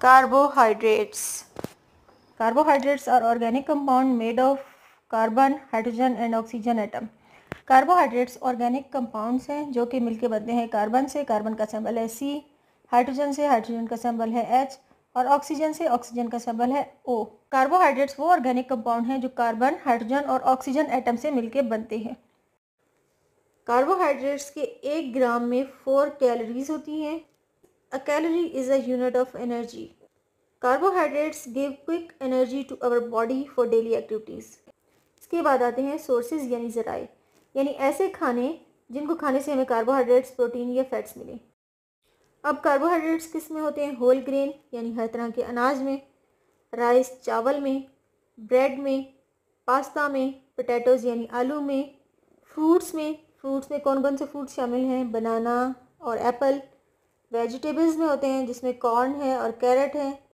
Carbohydrates. Carbohydrates are organic compound made of carbon, hydrogen and oxygen atom. Carbohydrates organic compounds हैं जो कि मिलके बनते हैं कार्बन से। कार्बन का सिंबल है C, हाइड्रोजन से हाइड्रोजन का सिंबल है H और ऑक्सीजन से ऑक्सीजन का सिंबल है O। कार्बोहाइड्रेट्स वो ऑर्गेनिक कंपाउंड हैं जो कार्बन, हाइड्रोजन और ऑक्सीजन एटम से मिलके बनते हैं। कार्बोहाइड्रेट्स के 1 ग्राम में 4 कैलोरीज होती हैं। A calorie is a unit of energy. Carbohydrates give quick energy to our body for daily activities. इसके बाद आते हैं सोर्सेज यानी ज़राए, यानी ऐसे खाने जिनको खाने से हमें कार्बोहाइड्रेट्स, प्रोटीन या फैट्स मिले। अब कार्बोहाइड्रेट्स किस में होते हैं? होल ग्रेन यानी हर तरह के अनाज में, राइस चावल में, ब्रेड में, पास्ता में, पोटैटोज़ यानी आलू में, फ्रूट्स में। फ्रूट्स में कौन कौन से फ्रूट्स शामिल हैं? बनाना और एप्पल। वेजिटेबल्स में होते हैं जिसमें कॉर्न है और कैरेट है।